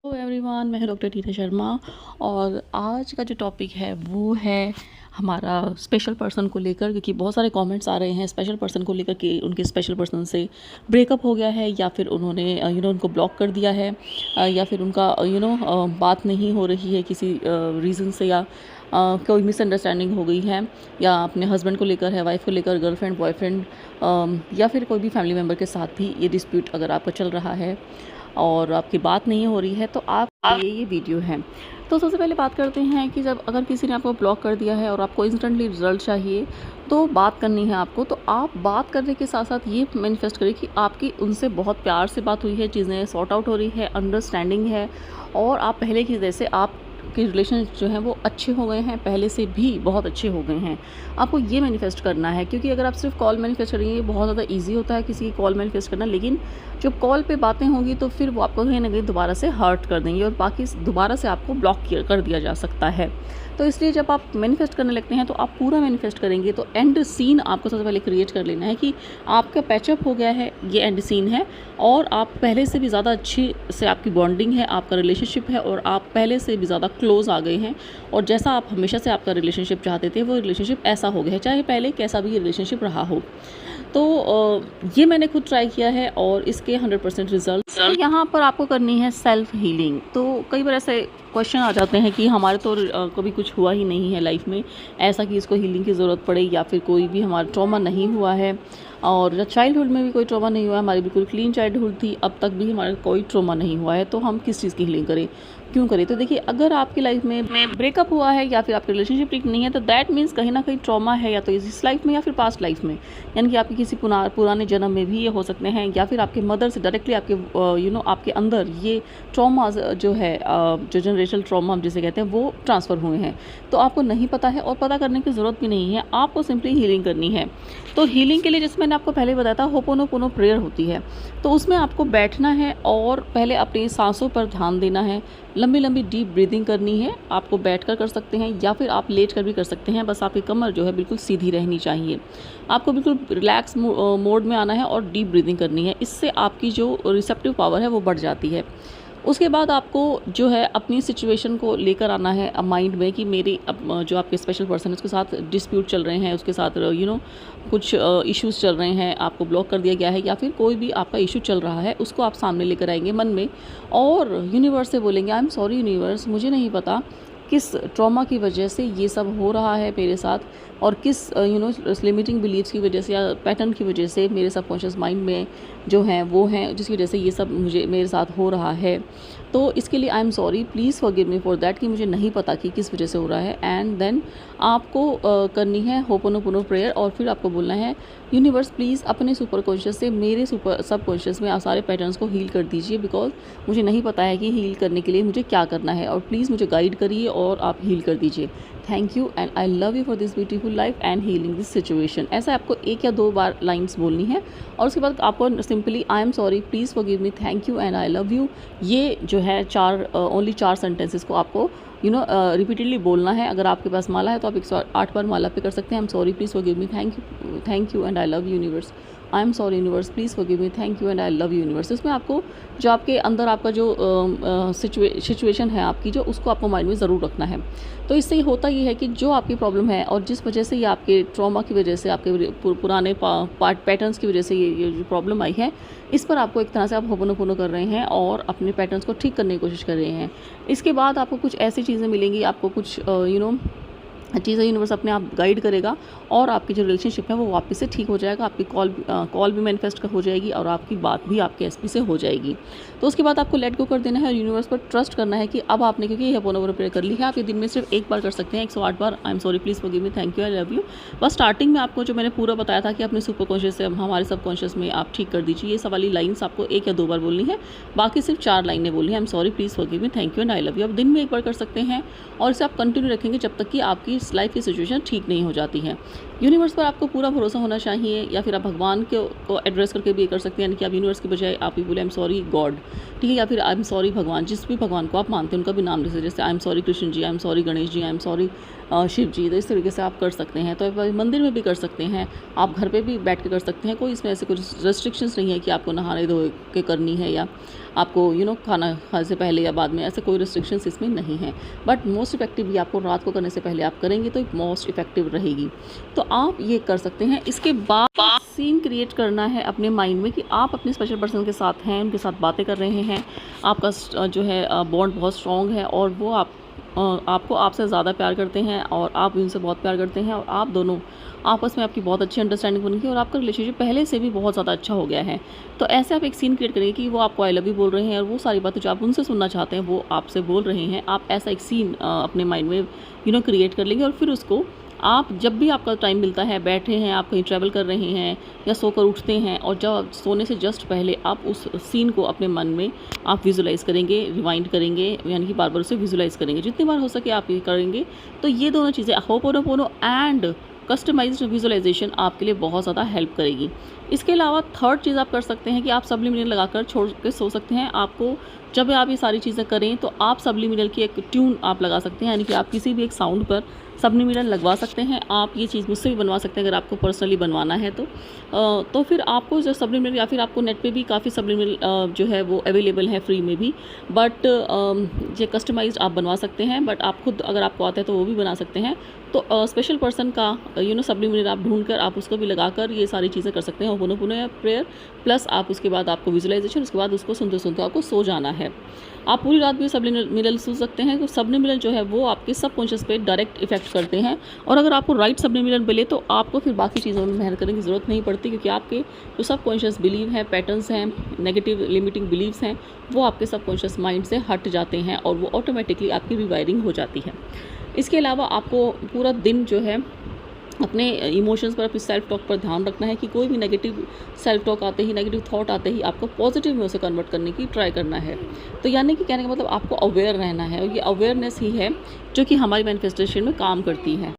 Hello everyone, मैं हूं doctor टीना शर्मा। और आज का जो टॉपिक है वो है हमारा स्पेशल पर्सन को लेकर, क्योंकि बहुत सारे कमेंट्स आ रहे हैं स्पेशल पर्सन को लेकर कि उनके स्पेशल पर्सन से ब्रेकअप हो गया है या फिर उन्होंने उनको ब्लॉक कर दिया है, या फिर उनका बात नहीं हो रही है किसी रीज़न से, या कोई मिसअंडरस्टैंडिंग हो गई है, या अपने हस्बैंड को लेकर है, वाइफ को लेकर, गर्लफ्रेंड बॉयफ्रेंड, या फिर कोई भी फैमिली मेम्बर के साथ भी ये डिस्प्यूट अगर आपका चल रहा है और आपकी बात नहीं हो रही है तो आप ये वीडियो है। तो सबसे पहले बात करते हैं कि जब अगर किसी ने आपको ब्लॉक कर दिया है और आपको इंस्टेंटली रिजल्ट चाहिए तो बात करनी है आपको, तो आप बात करने के साथ साथ ये मैनिफेस्ट करें कि आपकी उनसे बहुत प्यार से बात हुई है, चीज़ें सॉर्ट आउट हो रही है, अंडरस्टैंडिंग है, और आप पहले की जैसे आप के रिलेशन जो हैं वो अच्छे हो गए हैं, पहले से भी बहुत अच्छे हो गए हैं। आपको ये मैनिफेस्ट करना है, क्योंकि अगर आप सिर्फ कॉल मैनिफेस्ट करेंगे ये बहुत ज़्यादा इजी होता है किसी की कॉल मैनिफेस्ट करना, लेकिन जब कॉल पे बातें होंगी तो फिर वो आपको कहीं ना कहीं दोबारा से हर्ट कर देंगे और बाकी दोबारा से आपको ब्लॉक कर दिया जा सकता है। तो इसलिए जब आप मैनिफेस्ट करने लगते हैं तो आप पूरा मैनिफेस्ट करेंगे तो एंड सीन आपको सबसे पहले क्रिएट कर लेना है कि आपका पैचअप हो गया है, ये एंड सीन है, और आप पहले से भी ज़्यादा अच्छी से आपकी बॉन्डिंग है, आपका रिलेशनशिप है, और आप पहले से भी ज़्यादा क्लोज आ गए हैं, और जैसा आप हमेशा से आपका रिलेशनशिप चाहते थे वो रिलेशनशिप ऐसा हो गया है, चाहे पहले कैसा भी रिलेशनशिप रहा हो। तो ये मैंने खुद ट्राई किया है और इसके 100% रिजल्ट। यहाँ पर आपको करनी है सेल्फ हीलिंग। तो कई बार ऐसे क्वेश्चन आ जाते हैं कि हमारे तो कभी कुछ हुआ ही नहीं है लाइफ में ऐसा कि इसको हीलिंग की ज़रूरत पड़े, या फिर कोई भी हमारा ट्रॉमा नहीं हुआ है, और चाइल्डहुड में भी कोई ट्रॉमा नहीं हुआ है, हमारी बिल्कुल क्लीन चाइल्डहुड थी, अब तक भी हमारा कोई ट्रॉमा नहीं हुआ है, तो हम किस चीज़ की हीलिंग करें, क्यों करें। तो देखिए, अगर आपकी लाइफ में ब्रेकअप हुआ है या फिर आपकी रिलेशनशिप ठीक नहीं है तो दैट मीन्स कहीं ना कहीं ट्रॉमा है, या तो इस लाइफ में या फिर पास्ट लाइफ में, यानी कि आपकी किसी पुराने जन्म में भी ये हो सकते हैं, या फिर आपके मदर से डायरेक्टली आपके आपके अंदर ये ट्रॉमा जो है, जो जनरेशनल ट्रॉमा हम जिसे कहते हैं, वो ट्रांसफ़र हुए हैं। तो आपको नहीं पता है और पता करने की ज़रूरत भी नहीं है, आपको सिंपली हीलिंग करनी है। तो हीलिंग के लिए, जैसे मैंने आपको पहले बताया था, होपोनोपोनो प्रेयर होती है, तो उसमें आपको बैठना है और पहले अपनी सांसों पर ध्यान देना है, लंबी लंबी डीप ब्रीदिंग करनी है। आपको बैठकर कर सकते हैं या फिर आप लेट कर भी कर सकते हैं, बस आपकी कमर जो है बिल्कुल सीधी रहनी चाहिए। आपको बिल्कुल रिलैक्स मोड में आना है और डीप ब्रीदिंग करनी है, इससे आपकी जो रिसेप्टिव पावर है वो बढ़ जाती है। उसके बाद आपको जो है अपनी सिचुएशन को लेकर आना है माइंड में कि मेरी जो आपके स्पेशल पर्सन है उसके साथ डिस्प्यूट चल रहे हैं, उसके साथ कुछ इश्यूज़ चल रहे हैं, आपको ब्लॉक कर दिया गया है, या फिर कोई भी आपका इशू चल रहा है, उसको आप सामने लेकर आएंगे मन में, और यूनिवर्स से बोलेंगे आई एम सॉरी यूनिवर्स, मुझे नहीं पता किस ट्रॉमा की वजह से ये सब हो रहा है मेरे साथ, और किस लिमिटिंग बिलीव्स की वजह से या पैटर्न की वजह से मेरे सबकॉन्शियस माइंड में जो हैं वो हैं, जिसकी वजह से ये सब मेरे साथ हो रहा है। तो इसके लिए आई am sorry, please forgive me for that, कि मुझे नहीं पता कि किस वजह से हो रहा है। एंड देन आपको करनी है होपोनोपोनो प्रेयर, और फिर आपको बोलना है यूनिवर्स प्लीज़ अपने सुपर कॉन्शियस से मेरे सुपर सब कॉन्शियस में आप सारे पैटर्न्स को हील कर दीजिए, बिकॉज मुझे नहीं पता है कि हील करने के लिए मुझे क्या करना है, और प्लीज़ मुझे गाइड करिए और आप हील कर दीजिए। Thank you and I love you for this beautiful life and healing this situation. ऐसा आपको 1 या 2 बार लाइन्स बोलनी है, और उसके बाद आपको simply I am sorry, please forgive me, thank you and I love you, ये जो है ओनली 4 सेंटेंसेस को आपको रिपीटेडली बोलना है। अगर आपके पास माला है तो आप 108 बार माला पे कर सकते हैं। आई am sorry, please forgive me, thank you and I love universe, I am sorry universe, please forgive me, thank you and I love universe. इसमें आपको जो आपके अंदर आपका जो सिचुएशन है आपकी, जो उसको आपको माइंड में ज़रूर रखना है। तो इससे होता ये है कि जो आपकी प्रॉब्लम है और जिस वजह से ये आपके ट्रॉमा की वजह से, आपके पुराने पैटर्न्स की वजह से ये जो प्रॉब्लम आई है, इस पर आपको एक तरह से आप होपोनोपोनो कर रहे हैं और अपने पैटर्न्स को ठीक करने की कोशिश कर रहे हैं। इसके बाद आपको कुछ ऐसी चीज़ें मिलेंगी, आपको कुछ चीज़ें यूनिवर्स अपने आप गाइड करेगा, और आपकी जो रिलेशनशिप है वो वापस से ठीक हो जाएगा, आपकी कॉल भी मैनिफेस्ट हो जाएगी, और आपकी बात भी आपके एसपी से हो जाएगी। तो उसके बाद आपको लेट गो कर देना है और यूनिवर्स पर ट्रस्ट करना है कि अब आपने, क्योंकि ये होपोनोपोनो प्रेयर कर ली है, आप ये दिन में सिर्फ 1 बार कर सकते हैं, 108 बार I am sorry, please forgive me, thank you, I love you. बस स्टार्टिंग में आपको जो मैंने पूरा बताया था कि अपने सुपर कॉन्शियस से हमारे सब कॉन्शियस में आप ठीक कर दीजिए, ये सब वाली लाइन्स आपको 1 या 2 बार बोलनी है, बाकी सिर्फ 4 लाइनें बोलनी है, आई am sorry, please forgive me, thank you and I love you. आप दिन में 1 बार कर सकते हैं, और इसे आप कंटिन्यू रखेंगे जब तक कि आपकी लाइफ की सिचुएशन ठीक नहीं हो जाती है। यूनिवर्स पर आपको पूरा भरोसा होना चाहिए, या फिर आप भगवान को एड्रेस करके भी ये कर सकते हैं, यानी कि आप यूनिवर्स के बजाय आप ही बोले आई एम सॉरी गॉड, ठीक है, या फिर आई एम सॉरी भगवान, जिस भी भगवान को आप मानते हैं उनका भी नाम ले सकते हैं, जैसे I am sorry Krishna ji, I am sorry Ganesh ji, I am sorry Shiv ji. तो इस तरीके से आप कर सकते हैं। तो आप मंदिर में भी कर सकते हैं, आप घर पे भी बैठ के कर सकते हैं। कोई इसमें ऐसे कुछ रेस्ट्रिक्शंस नहीं है कि आपको नहाने धो के करनी है, या आपको खाना खाने से पहले या बाद में, ऐसे कोई रिस्ट्रिक्शंस इसमें नहीं है। बट मोस्ट इफेक्टिव ये आपको रात को करने से पहले आप करेंगे तो मोस्ट इफेक्टिव रहेगी। तो आप ये कर सकते हैं। इसके बाद सीन क्रिएट करना है अपने माइंड में कि आप अपने स्पेशल पर्सन के साथ हैं, उनके साथ बातें कर रहे हैं, आपका जो है बॉन्ड बहुत स्ट्रॉन्ग है, और वो आपको आपसे ज़्यादा प्यार करते हैं, और आप उनसे बहुत प्यार करते हैं, और आप दोनों आपस में आपकी बहुत अच्छी अंडरस्टैंडिंग बन गई, और आपका रिलेशनशिप पहले से भी बहुत ज़्यादा अच्छा हो गया है। तो ऐसे आप एक सीन क्रिएट करेंगे कि वो आपको आई लव यू बोल रहे हैं, और वो सारी बातें जो आप उनसे सुनना चाहते हैं वो आपसे बोल रहे हैं। आप ऐसा एक सीन अपने माइंड में क्रिएट कर लेंगे, और फिर उसको आप जब भी आपका टाइम मिलता है, बैठे हैं, आप कहीं ट्रैवल कर रहे हैं या सोकर उठते हैं, और जब सोने से जस्ट पहले आप उस सीन को अपने मन में आप विजुलाइज़ करेंगे, रिवाइंड करेंगे, यानी कि बार बार उसे विजुलाइज़ करेंगे। जितनी बार हो सके आप ये करेंगे, तो ये दोनों चीज़ें होपोनोपोनो एंड कस्टमाइज्ड विजुअलाइजेशन आपके लिए बहुत ज़्यादा हेल्प करेगी। इसके अलावा थर्ड चीज़ आप कर सकते हैं कि आप सब्लिमिनल लगाकर छोड़ के सो सकते हैं। आपको जब आप ये सारी चीज़ें करें तो आप सब्लिमिनल की एक ट्यून आप लगा सकते हैं, यानी कि आप किसी भी एक साउंड पर सब्लिमिनल लगवा सकते हैं। आप ये चीज़ मुझसे भी बनवा सकते हैं अगर आपको पर्सनली बनवाना है तो फिर आपको जो सब्लिमिनल, या फिर आपको नेट पे भी काफ़ी सब्लिमिनल जो है वो अवेलेबल है फ्री में भी, बट ये कस्टमाइज्ड आप बनवा सकते हैं। बट आप खुद अगर आपको आता है तो वो भी बना सकते हैं। तो स्पेशल पर्सन का सब्लिमिनल आप ढूंढकर आप उसको भी लगाकर ये सारी चीज़ें कर सकते हैं। होपोनोपोनो प्रेयर प्लस आप उसके बाद आपको विजुअलाइजेशन, उसके बाद उसको सुनते सुनते आपको सो जाना है। आप पूरी रात भी सब्लिमिनल सुन सकते हैं। तो सब्लिमिनल जो है वो आपके सबकॉन्शियस पे डायरेक्ट इफेक्ट करते हैं, और अगर आपको राइट सब्लिमिनल मिले तो आपको फिर बाकी चीज़ों में मेहनत करने की ज़रूरत नहीं पड़ती, क्योंकि आपके जो सबकॉन्शियस बिलीव हैं, पैटर्न्स हैं, नेगेटिव लिमिटिंग बिलीव्स हैं, वो आपके सबकॉन्शियस माइंड से हट जाते हैं, और वो ऑटोमेटिकली आपकी रिवायरिंग हो जाती है। इसके अलावा आपको पूरा दिन जो है अपने इमोशंस पर, अपनी सेल्फ टॉक पर ध्यान रखना है कि कोई भी नेगेटिव सेल्फ टॉक आते ही, नेगेटिव थॉट आते ही आपको पॉजिटिव में उसे कन्वर्ट करने की ट्राई करना है। तो यानी कि कहने का मतलब आपको अवेयर रहना है, और ये अवेयरनेस ही है जो कि हमारी मैनिफेस्टेशन में काम करती है।